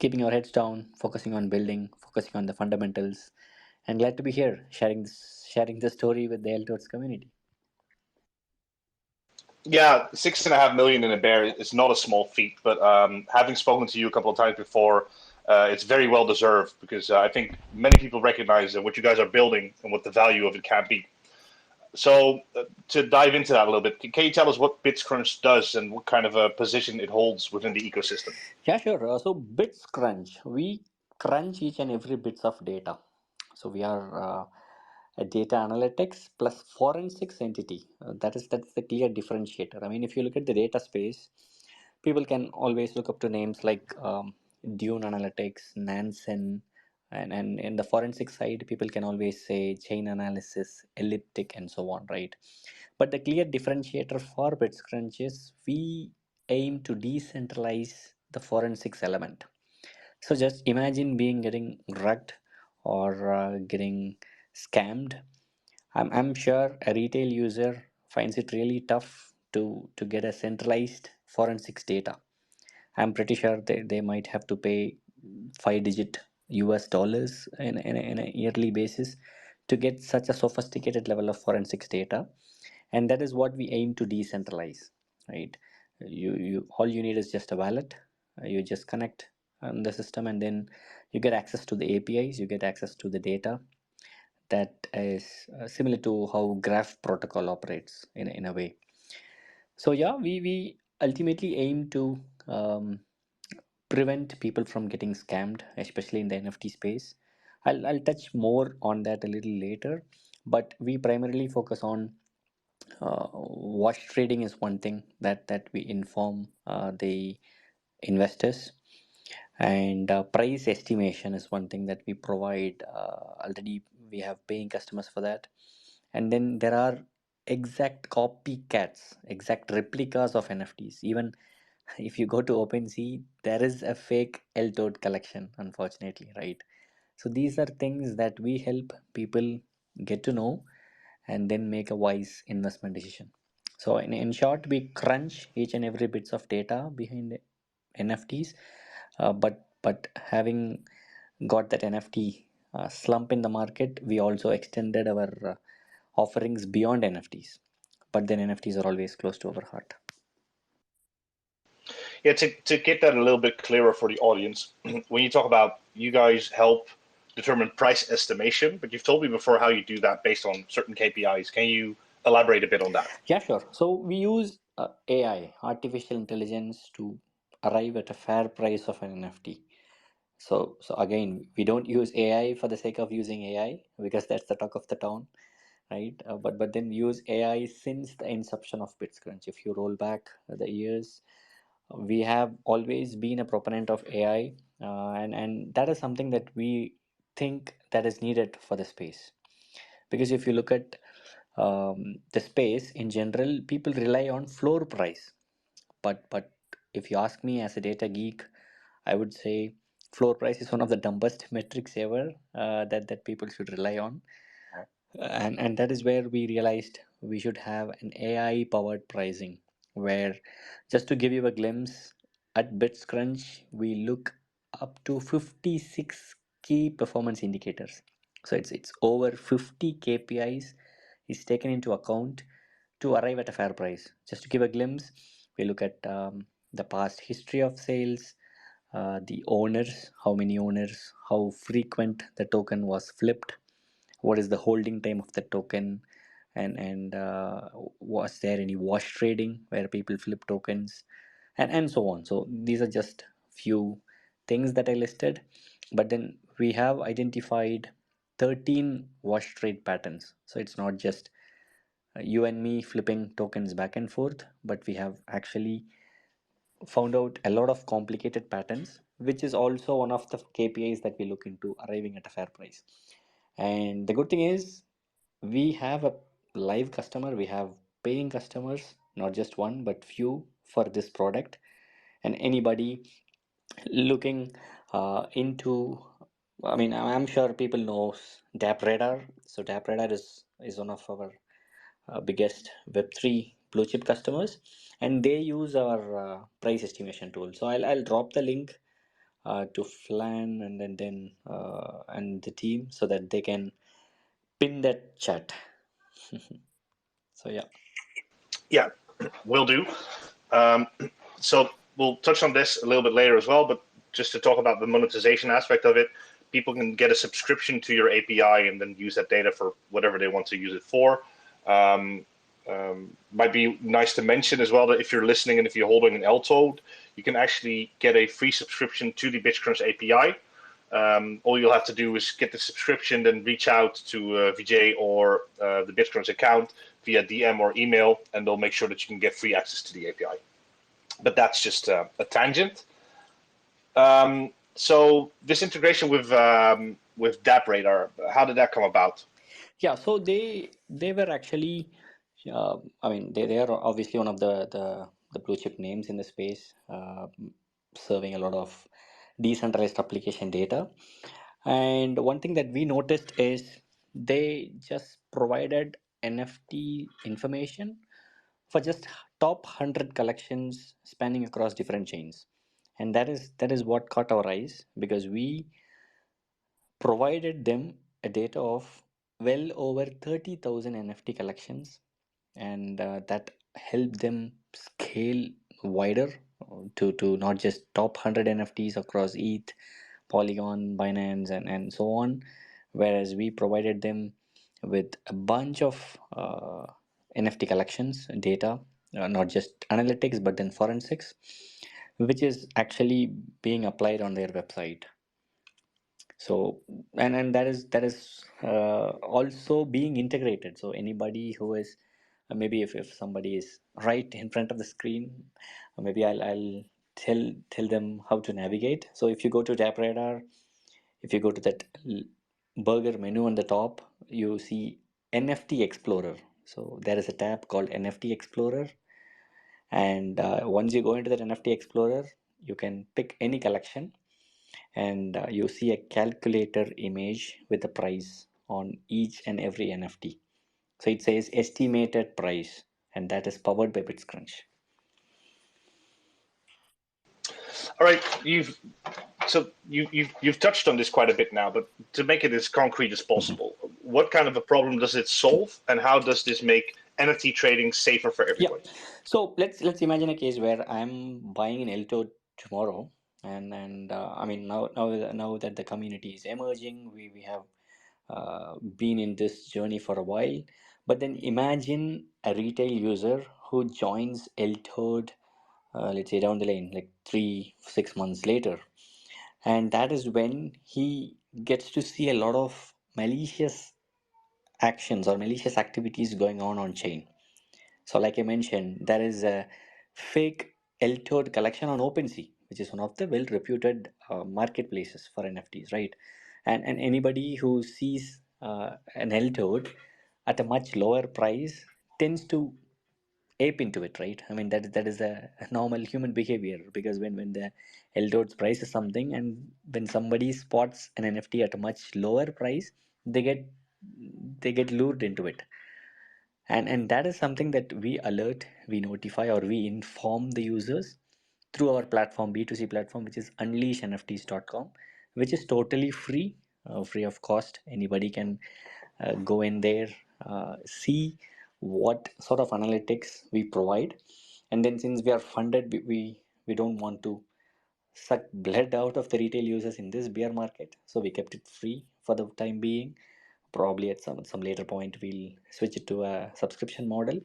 keeping our heads down, focusing on building, focusing on the fundamentals, and glad to be here sharing this story with the LTOADs community. Yeah, 6.5 million in a bear is not a small feat, but having spoken to you a couple of times before, it's very well deserved because I think many people recognize what you guys are building and what the value of it can be. So, to dive into that a little bit, can you tell us what BITCRUNCH does and what kind of a position it holds within the ecosystem? Yeah, sure. So bits crunch. We crunch each and every bits of data. So we are a data analytics plus forensics entity. That's the clear differentiator. I mean, if you look at the data space, people can always look up to names like Dune Analytics, Nansen, and in the forensic side, people can always say chain analysis, elliptic, and so on, right? But the clear differentiator for BitCrunch is we aim to decentralize the forensics element. So just imagine being getting rugged or getting scammed. I'm sure a retail user finds it really tough to get a centralized forensics data. I'm pretty sure they might have to pay 5 digit US dollars in a yearly basis to get such a sophisticated level of forensics data. And that is what we aim to decentralize, right? You all you need is just a wallet. You just connect on the system, and then you get access to the APIs, you get access to the data that is similar to how graph protocol operates in a way. So yeah, we ultimately aim to prevent people from getting scammed, especially in the NFT space. I'll touch more on that a little later, but we primarily focus on wash trading is one thing that we inform the investors, and price estimation is one thing that we provide. Already we have paying customers for that, and then there are exact copycats, exact replicas of NFTs. Even if you go to OpenSea, there is a fake LTOAD collection, unfortunately, right? So these are things that we help people get to know and then make a wise investment decision. So in short, we crunch each and every bits of data behind NFTs, but having got that NFT slump in the market, we also extended our offerings beyond NFTs. But then NFTs are always close to our heart. Yeah, to get that a little bit clearer for the audience, when you talk about you guys help determine price estimation, but you've told me before how you do that based on certain KPIs. Can you elaborate a bit on that? Yeah, sure. So we use AI, artificial intelligence, to arrive at a fair price of an NFT. So again, we don't use AI for the sake of using AI because that's the talk of the town, right? But then we use AI since the inception of BitCrunch. If you roll back the years, we have always been a proponent of AI, and that is something that we think that is needed for the space. Because if you look at the space in general, people rely on floor price. But if you ask me as a data geek, I would say floor price is one of the dumbest metrics ever that people should rely on, and that is where we realized we should have an AI powered pricing. Where, just to give you a glimpse, at BitsCrunch we look up to 56 key performance indicators. So it's over 50 KPIs is taken into account to arrive at a fair price. Just to give a glimpse, we look at the past history of sales, the owners, how many owners, how frequent the token was flipped, what is the holding time of the token, and was there any wash trading where people flip tokens, and so on. So these are just few things that I listed, but then we have identified 13 wash trade patterns. So it's not just you and me flipping tokens back and forth, but we have actually found out a lot of complicated patterns, which is also one of the KPIs that we look into arriving at a fair price. And the good thing is, we have a live customer, we have paying customers, not just one, but few for this product. And anybody looking into, I mean, I'm sure people knows DAP Radar. So DAP Radar is one of our biggest Web3 blue chip customers, and they use our price estimation tool. So I'll drop the link to Flan and the team so that they can pin that chat. So yeah. Yeah, will do. Um, so we'll touch on this a little bit later as well, but just to talk about the monetization aspect of it, people can get a subscription to your API and then use that data for whatever they want to use it for. Might be nice to mention as well that if you're listening and if you're holding an LTOAD, you can actually get a free subscription to the BitCrunch API. All you'll have to do is get the subscription, then reach out to Vijay or the BitCrunch account via DM or email, and they'll make sure that you can get free access to the API. But that's just a tangent. So this integration with DAP Radar, how did that come about? Yeah, so they were actually, I mean, they are obviously one of the blue chip names in the space, serving a lot of decentralized application data. And one thing that we noticed is they just provided NFT information for just top 100 collections spanning across different chains. And that is what caught our eyes because we provided them a data of well over 30,000 NFT collections, and that helped them scale wider to not just top 100 NFTs across ETH, Polygon, Binance, and so on. Whereas we provided them with a bunch of NFT collections data, not just analytics but then forensics, which is actually being applied on their website. So and that is also being integrated, so anybody who is maybe if somebody is right in front of the screen, maybe I'll tell them how to navigate. So if you go to Tap Radar, if you go to that burger menu on the top, you see NFT Explorer. So there is a tab called NFT Explorer, and once you go into that NFT Explorer, you can pick any collection, and you see a calculator image with the price on each and every NFT. So it says estimated price, and that is powered by BitCrunch. All right, you've touched on this quite a bit now, but to make it as concrete as Mhm. possible, what kind of a problem does it solve, and how does this make NFT trading safer for Yeah. everybody? So let's imagine a case where I'm buying an Elto tomorrow, and I mean now that the community is emerging, we have been in this journey for a while. But then imagine a retail user who joins LTOAD, let's say down the lane, like 3 6 months later, and that is when he gets to see a lot of malicious actions or malicious activities going on chain. So like I mentioned, there is a fake LTOD collection on OpenSea, which is one of the well reputed marketplaces for NFTs, right? And anybody who sees an LTOD at a much lower price tends to ape into it, right? I mean, that is a normal human behavior, because when the LTOD's price is something, and when somebody spots an NFT at a much lower price, they get they get lured into it. And that is something that we alert, we notify, or we inform the users through our platform, B2C platform, which is unleashnfts.com, which is totally free, free of cost. Anybody can go in there, see what sort of analytics we provide. And then since we are funded, we don't want to suck blood out of the retail users in this bear market, so we kept it free for the time being. Probably at some later point we'll switch it to a subscription model.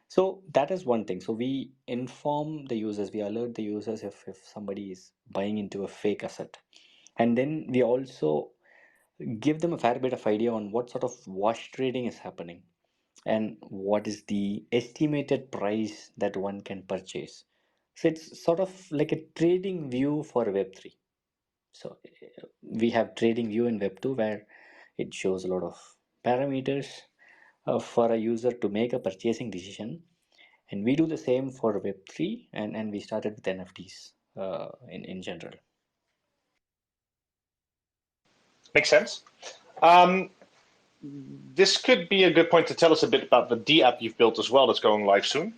So that is one thing. So we inform the users, we alert the users if somebody is buying into a fake asset, and then we also give them a fair bit of idea on what sort of wash trading is happening and what is the estimated price that one can purchase. So it's sort of like a trading view for Web3. So we have trading view in Web2 where it shows a lot of parameters for a user to make a purchasing decision. And we do the same for Web3, and we started with NFTs in general. Makes sense. Um, this could be a good point to tell us a bit about the D app you've built as well that's going live soon.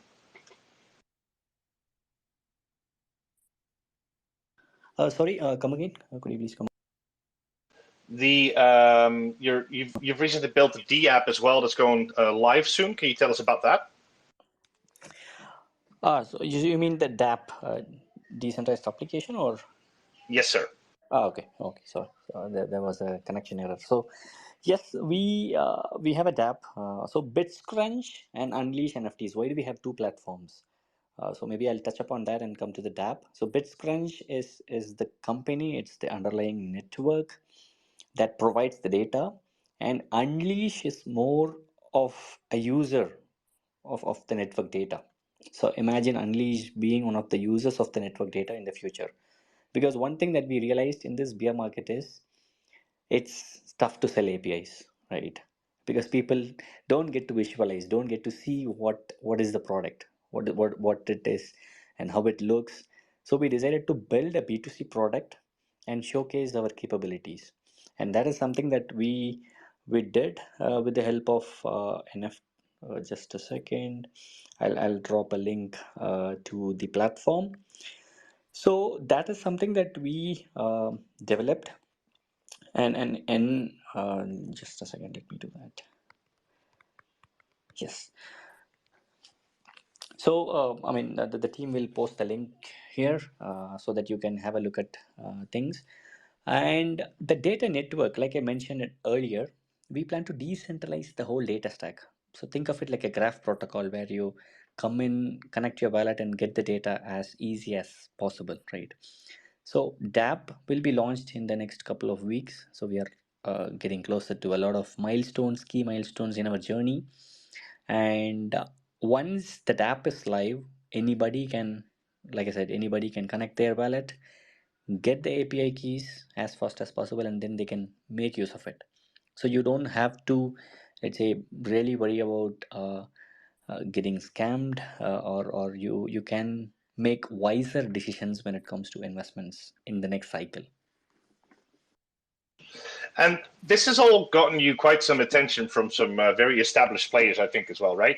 Sorry, come again. Could you please come? You've recently built a D app as well that's going live soon. Can you tell us about that? So you mean the DApp, decentralized application, or? Yes, sir. Okay, okay. So there was a connection error. So yes, we have a DApp. So BITCRUNCH and Unleash NFTs. Why do we have two platforms? So maybe I'll touch upon that and come to the DApp. So BITCRUNCH is the company. It's the underlying network that provides the data, and Unleash is more of a user of the network data. So imagine Unleash being one of the users of the network data in the future. Because one thing that we realized in this bear market is it's tough to sell APIs, right? Because people don't get to visualize, don't get to see what is the product, what it is, and how it looks. So we decided to build a B2C product and showcase our capabilities, and that is something that we did with the help of NF. Just a second, I'll drop a link to the platform. So that is something that we developed, and just a second, let me do that. Yes. So I mean the team will post the link here so that you can have a look at things. And the data network, like I mentioned it earlier, we plan to decentralize the whole data stack. So think of it like a graph protocol where you come in, connect your wallet, and get the data as easy as possible, right? So DApp will be launched in the next couple of weeks. So we are getting closer to a lot of milestones, key milestones in our journey. And once the DApp is live, anybody can, like I said, anybody can connect their wallet, get the API keys as fast as possible, and then they can make use of it. So you don't have to, let's say, really worry about getting scammed, or you can make wiser decisions when it comes to investments in the next cycle. And this has all gotten you quite some attention from some very established players, I think, as well, right?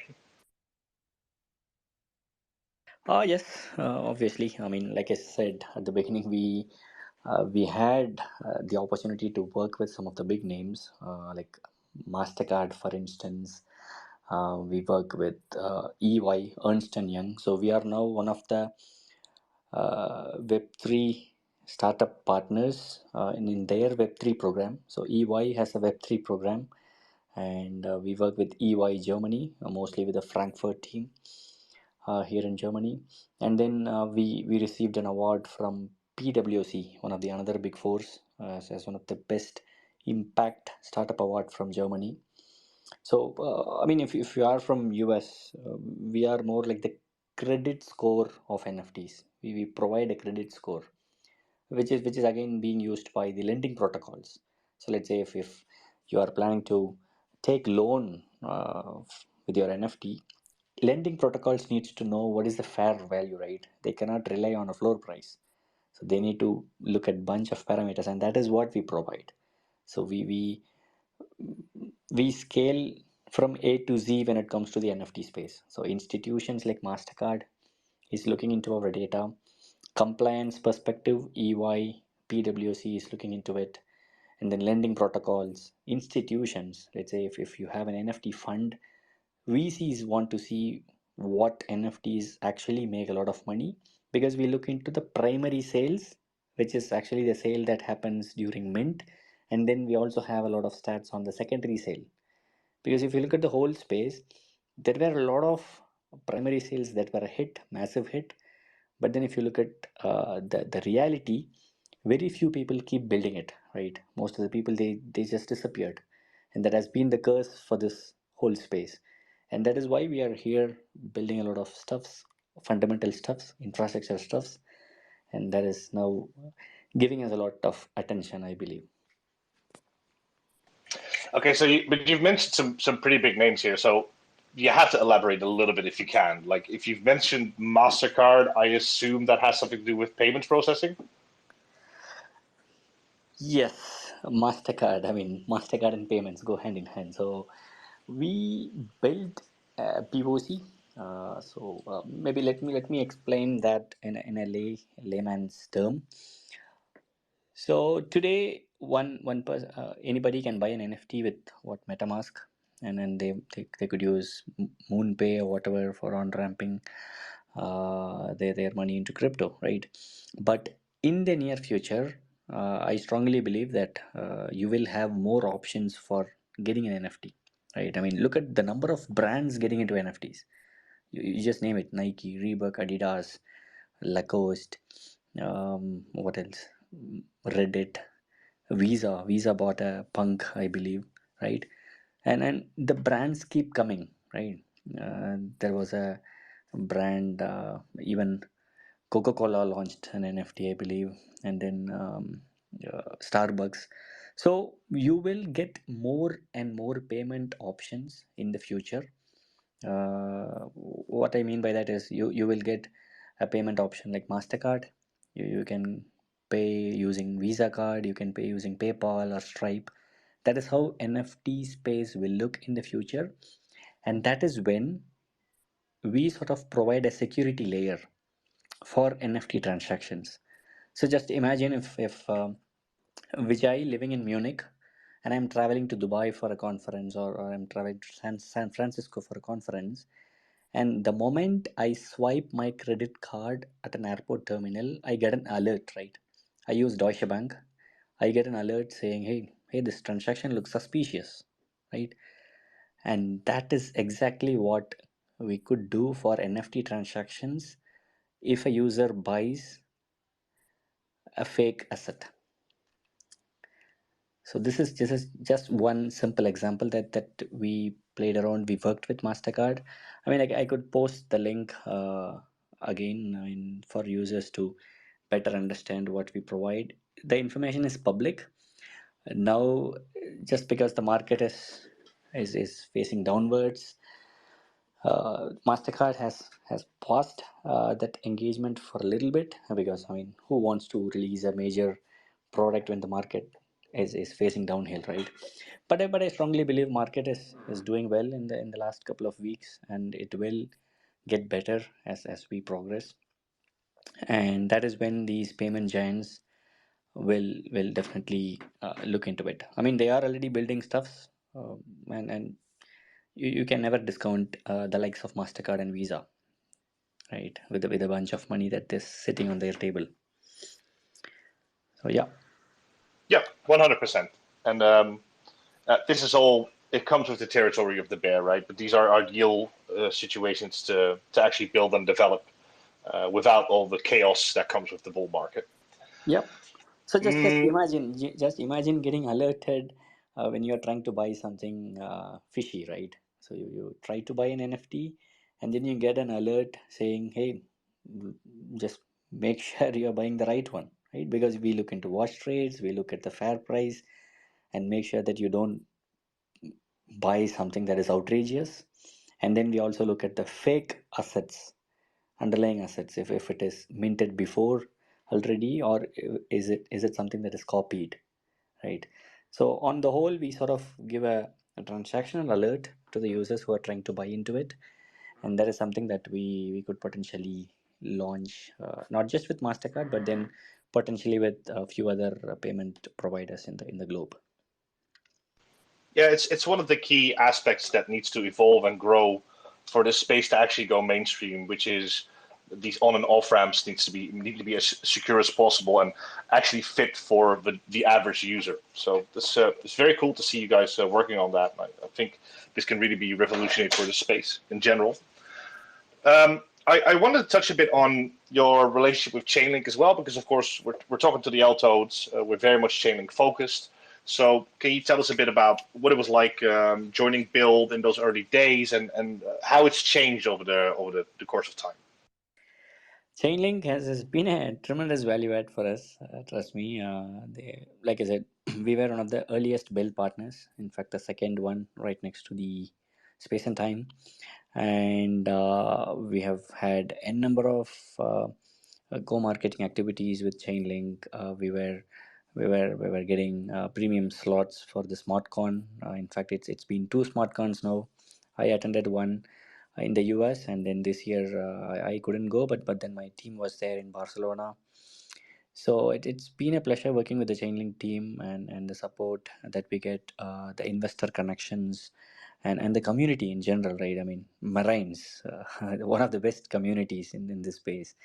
Yes, obviously. I mean, like I said at the beginning, we had the opportunity to work with some of the big names, like Mastercard, for instance. We work with EY, Ernst and Young. So we are now one of the Web3 startup partners in their Web3 program. So EY has a Web3 program, and we work with EY Germany, mostly with the Frankfurt team here in Germany. And then we received an award from PwC, one of the another big fours, as one of the best impact startup award from Germany. So I mean, if you are from US, we are more like the credit score of NFTs. We provide a credit score, which is again being used by the lending protocols. So let's say if you are planning to take loan with your NFT, lending protocols needs to know what is the fair value, right? They cannot rely on a floor price, so they need to look at bunch of parameters, and that is what we provide. So we scale from A to Z when it comes to the NFT space. So institutions like Mastercard is looking into our data. Compliance perspective, EY, PwC is looking into it. And then lending protocols, institutions. Let's say if you have an NFT fund, VCs want to see what NFTs actually make a lot of money, because we look into the primary sales, which is actually the sale that happens during mint. And then we also have a lot of stats on the secondary sale, because if you look at the whole space, there were a lot of primary sales that were a hit, massive hit. But then if you look at the reality, very few people keep building it, right? Most of the people, they just disappeared, and that has been the curse for this whole space. And that is why we are here building a lot of stuffs, fundamental stuffs, infrastructure stuffs, and that is now giving us a lot of attention, I believe. Okay, so but you've mentioned some pretty big names here, so you have to elaborate a little bit if you can. Like if you've mentioned Mastercard, I assume that has something to do with payments processing. Yes, Mastercard. I mean, Mastercard and payments go hand in hand. So we built POC. So maybe let me explain that in a layman's term. So today, one person, anybody can buy an NFT with what MetaMask, and then they could use MoonPay or whatever for on ramping their money into crypto, right? But in the near future, I strongly believe that you will have more options for getting an NFT, right? I mean, look at the number of brands getting into NFTs. You just name it: Nike, Reebok, Adidas, Lacoste, what else? Reddit, Visa bought a Punk, I believe, right? And the brands keep coming, right? There was a brand, even Coca-Cola launched an NFT, I believe, and then Starbucks. So you will get more and more payment options in the future. What I mean by that is you will get a payment option like Mastercard. You can pay using Visa card. You can pay using PayPal or Stripe. That is how NFT space will look in the future, and that is when we sort of provide a security layer for NFT transactions. So just imagine if Vijay living in Munich and I'm traveling to Dubai for a conference, or I'm traveling to San Francisco for a conference, and the moment I swipe my credit card at an airport terminal, I get an alert, right? I use Deutsche Bank. I get an alert saying, hey, this transaction looks suspicious, right? And that is exactly what we could do for NFT transactions if a user buys a fake asset. So this is just one simple example that we played around. We worked with Mastercard. I mean, I could post the link again, I mean, for users to better understand what we provide. The information is public now, just because the market is facing downwards. Mastercard has paused that engagement for a little bit, because I mean, who wants to release a major product when the market is facing downhill, right? But I strongly believe market is doing well in the last couple of weeks, and it will get better as we progress. And that is when these payment giants will definitely look into it. I mean, they are already building stuffs, and you can never discount the likes of Mastercard and Visa, right? With a bunch of money that is sitting on their table. So yeah. Yeah, 100%. And this is all. It comes with the territory of the bear, right? But these are ideal situations to actually build and develop without all the chaos that comes with the bull market. Yep. So just Mm, imagine, just imagine getting alerted when you're trying to buy something fishy, right? So you try to buy an NFT, and then you get an alert saying, hey, just make sure you're buying the right one, right? Because we look into watch trades, we look at the fair price, and make sure that you don't buy something that is outrageous. And then we also look at the fake assets, underlying assets, if it is minted before already, or is it something that is copied, right? So on the whole, we sort of give a transactional alert to the users who are trying to buy into it, and that is something that we could potentially launch, not just with Mastercard, but then potentially with a few other payment providers in the globe. yeah, it's one of the key aspects that needs to evolve and grow for this space to actually go mainstream, which is these on and off ramps need to be as secure as possible and actually fit for the average user. So this it's very cool to see you guys working on that. I think this can really be revolutionary for the space in general. I wanted to touch a bit on your relationship with Chainlink as well, because of course we're talking to the LTOADs. We're very much Chainlink focused. So can you tell us a bit about what it was like joining Build in those early days, and how it's changed over the course of time? Chainlink has been a tremendous value add for us. Trust me. Like I said, we were one of the earliest build partners. In fact, the second one right next to the space and time, and we have had a number of co-marketing activities with Chainlink. We were getting premium slots for the SmartCon. In fact, it's been two SmartCons now. I attended one in the US, and then this year I couldn't go, but then my team was there in Barcelona. So it's been a pleasure working with the Chainlink team and the support that we get, the investor connections, and the community in general, right? I mean, Marines, one of the best communities in this space.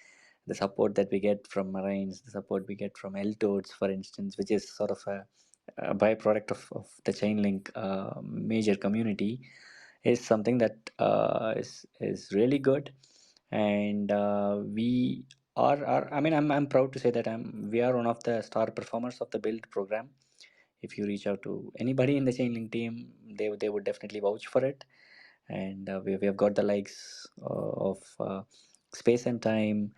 The support that we get from Marines, the support we get from LTOADs, for instance, which is sort of a byproduct of the Chainlink major community, is something that is really good. And we are I mean, I'm proud to say that we are one of the star performers of the build program. If you reach out to anybody in the Chainlink team, they would definitely vouch for it. And we have got the likes of Space and Time,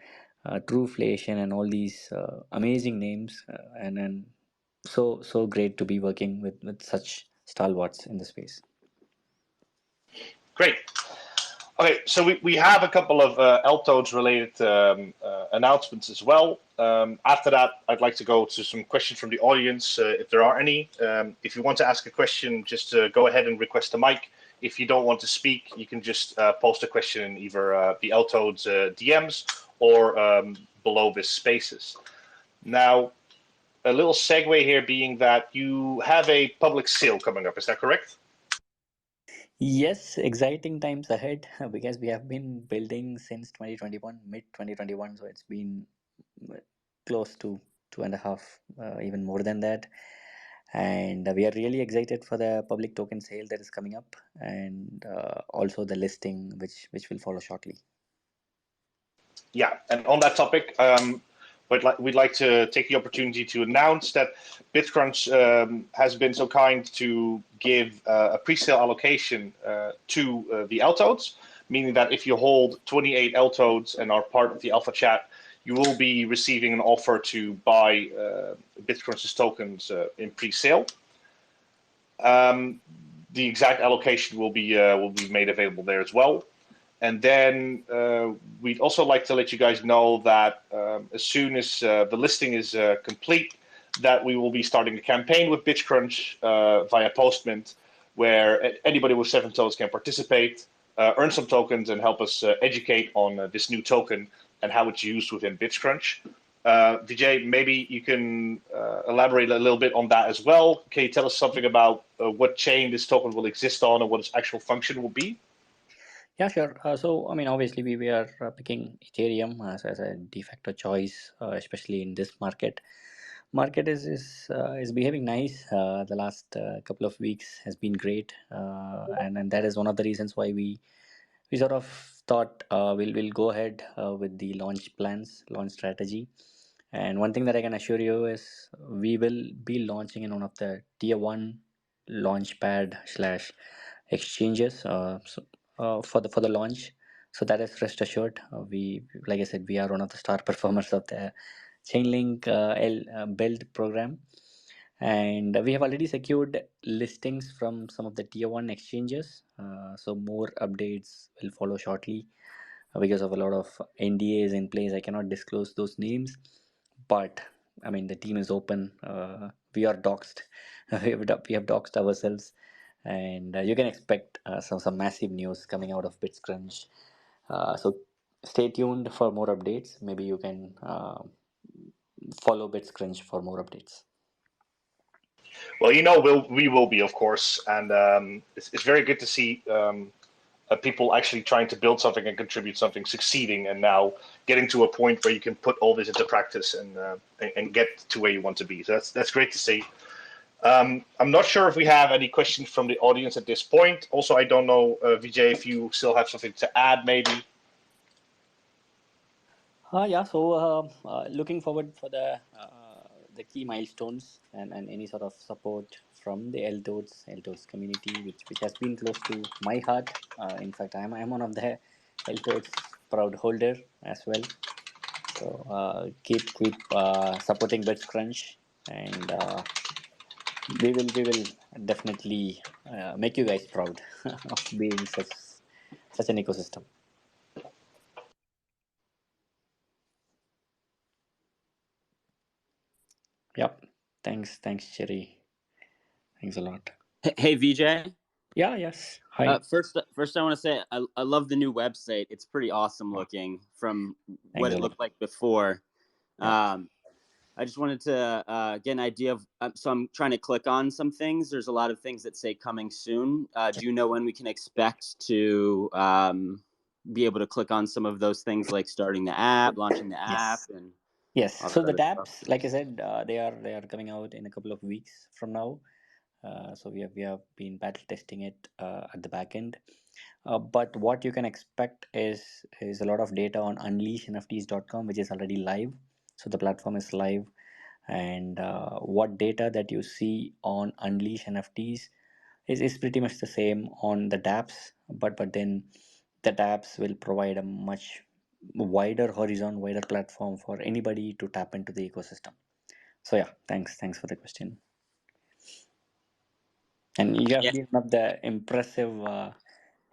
Trueflation, and all these amazing names, and so great to be working with such stalwarts in the space. Great. Okay, so we have a couple of LTOADs related announcements as well. After that, I'd like to go to some questions from the audience, if there are any. If you want to ask a question, just go ahead and request a mic. If you don't want to speak, you can just post a question in either the LTOADs DMs or below this spaces. Now, a little segue here being that you have a public sale coming up, is that correct? Yes, exciting times ahead because we have been building since 2021, mid 2021. So it's been close to 2.5, even more than that. And we are really excited for the public token sale that is coming up, and also the listing, which will follow shortly. Yeah, and on that topic, we'd like to take the opportunity to announce that BitCrunch has been so kind to give a pre-sale allocation to the LTOADs, meaning that if you hold 28 LTOADs and are part of the Alpha Chat, you will be receiving an offer to buy BitCrunch's tokens in pre-sale. The exact allocation will be made available there as well. And then we'd also like to let you guys know that as soon as the listing is complete, that we will be starting a campaign with BitCrunch via Postmint, where anybody with 7 toes can participate, earn some tokens, and help us educate on this new token and how it's used within BitCrunch. Vijay, maybe you can elaborate a little bit on that as well. Can you tell us something about what chain this token will exist on and what its actual function will be? Yeah, sure. So, I mean, obviously, we are picking Ethereum as a de facto choice, especially in this market. Market is behaving nice. The last couple of weeks has been great, and that is one of the reasons why we sort of thought we'll go ahead with the launch plans, launch strategy. And one thing that I can assure you is we will be launching in one of the tier one launch pad slash exchanges for the launch. So that is rest assured. We, like I said, we are one of the star performers of the Chainlink build program, and we have already secured listings from some of the tier one exchanges. So more updates will follow shortly because of a lot of NDAs in place. I cannot disclose those names, but I mean the team is open. We are doxed. We have doxed ourselves, and you can expect some massive news coming out of BITCRUNCH. So stay tuned for more updates. Maybe you can follow BITCRUNCH for more updates. Well, we will be, of course, and it's very good to see people actually trying to build something and contribute something, succeeding, and now getting to a point where you can put all this into practice and get to where you want to be. So that's great to see. I'm not sure if we have any questions from the audience at this point. Also, I don't know, Vijay, if you still have something to add, maybe. Yeah, so looking forward for the key milestones and any sort of support from the LTOADs community, which has been close to my heart. In fact, I'm one of the LTOADs proud holder as well. So keep supporting BitCrunch, and we will definitely make you guys proud of being such an ecosystem. Yep. Thanks, Cherry. Thanks a lot. Hey, Vijay. Yeah, yes. Hi. First, I want to say I love the new website. It's pretty awesome looking from what Thanks a it lot. looked like before. Yeah. I just wanted to get an idea of, so I'm trying to click on some things. There's a lot of things that say coming soon. Do you know when we can expect to be able to click on some of those things, like starting the app, launching the app, Yes. and Yes. all So that the other stuff? dApps, like I said, they are coming out in a couple of weeks from now. So we have been battle testing it at the back end. But what you can expect is a lot of data on unleashnfts.com, which is already live. So the platform is live, and what data that you see on Unleash NFTs is pretty much the same on the dApps, but then the dApps will provide a much wider platform for anybody to tap into the ecosystem. So yeah, thanks for the question. And you have Yeah, been one of the impressive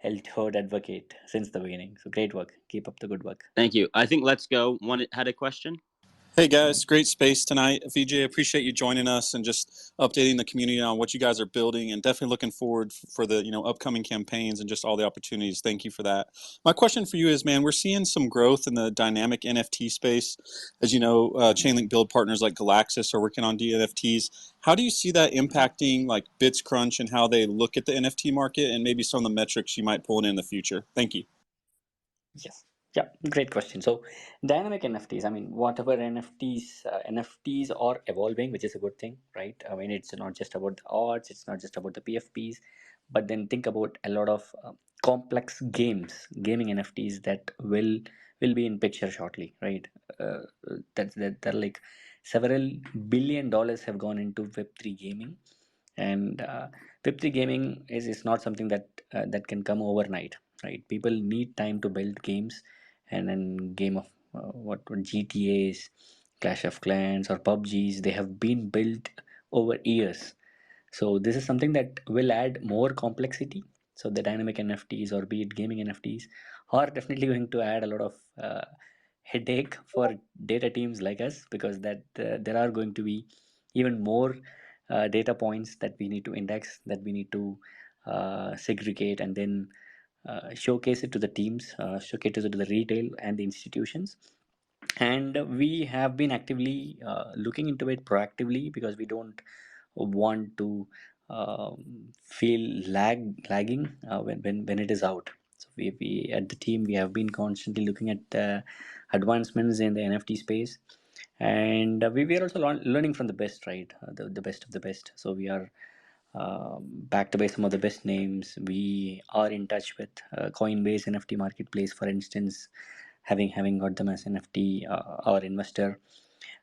LTOAD advocate since the beginning. So great work. Keep up the good work. thank you. I think Let's Go had a question. Hey guys, great space tonight. VJ, appreciate you joining us and just updating the community on what you guys are building, and definitely looking forward for the upcoming campaigns and just all the opportunities. Thank you for that. My question for you is, man, we're seeing some growth in the dynamic NFT space. As you know, Chainlink build partners like Galaxis are working on DNFTs. How do you see that impacting like BITCRUNCH and how they look at the NFT market, and maybe some of the metrics you might pull in the future? Thank you. Yes. Yeah, great question. So, dynamic NFTs, I mean, whatever NFTs are evolving, which is a good thing, right? I mean, it's not just about the odds, it's not just about the PFPs, but then think about a lot of complex gaming NFTs that will be in picture shortly, right? That like several $billion have gone into Web3 gaming, and Web3 gaming is not something that can come overnight, right? People need time to build games, and then game of what GTAs, Clash of Clans, or PUBGs, they have been built over years. So this is something that will add more complexity. So the dynamic NFTs, or be it gaming NFTs, are definitely going to add a lot of headache for data teams like us, because that there are going to be even more data points that we need to index, that we need to segregate, and then showcase it to the teams, showcase it to the retail and the institutions. And we have been actively looking into it proactively, because we don't want to feel lagging when it is out. So we at the team, we have been constantly looking at the advancements in the NFT space, and we are also learning from the best, right? The best of the best. So we are backed by some of the best names. We are in touch with Coinbase NFT marketplace, for instance, having got them as NFT our investor.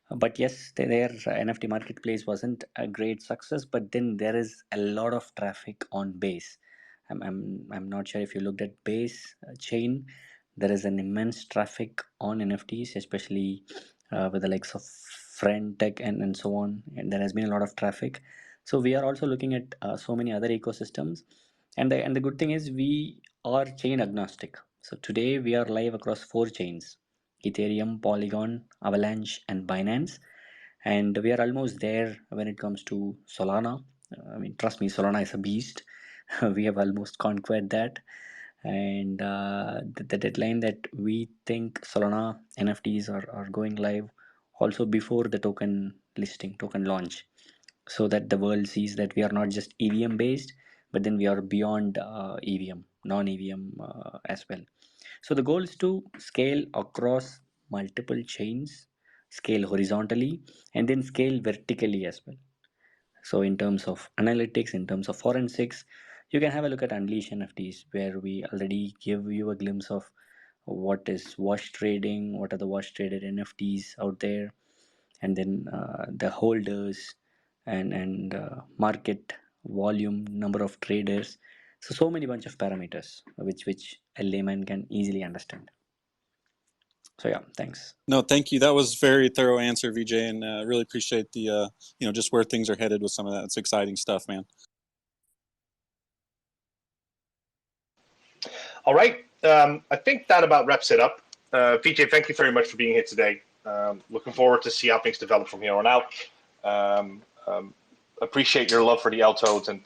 But yes, their NFT marketplace wasn't a great success. But then there is a lot of traffic on Base. I'm not sure if you looked at Base chain. There is an immense traffic on NFTs, especially with the likes of Friend Tech and so on. And there has been a lot of traffic. So we are also looking at so many other ecosystems. And the good thing is we are chain agnostic. So today we are live across 4 chains: Ethereum, Polygon, Avalanche, and Binance. And we are almost there when it comes to Solana. I mean, trust me, Solana is a beast. We have almost conquered that. And the deadline that we think Solana NFTs are going live also before the token launch, so that the world sees that we are not just EVM based, but then we are beyond EVM, non EVM as well. So the goal is to scale across multiple chains, scale horizontally, and then scale vertically as well. So in terms of analytics, in terms of forensics, you can have a look at Unleash NFTs, where we already give you a glimpse of what is wash trading, what are the wash traded NFTs out there, and then the holders, and market volume, number of traders. So many bunch of parameters which a layman can easily understand. So yeah, thanks. No, thank you. That was very thorough answer, VJ, and really appreciate the just where things are headed with some of that. It's exciting stuff, man. All right. I think that about wraps it up. VJ, thank you very much for being here today. Looking forward to see how things develop from here on out. Appreciate your love for the LTOADs, and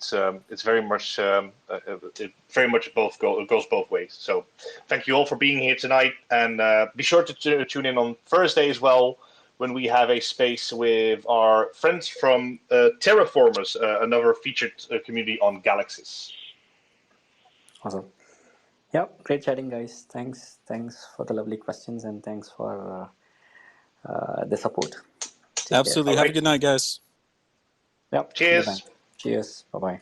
it's very much it very much goes both ways. So thank you all for being here tonight, and be sure to tune in on Thursday as well when we have a space with our friends from Terraformers, another featured community on Galaxies. Awesome. Yeah, great chatting, guys. Thanks for the lovely questions, and thanks for the support. Take care. Absolutely. All Have a right. good night, guys. Yep. Cheers. Good night. Cheers. Bye bye.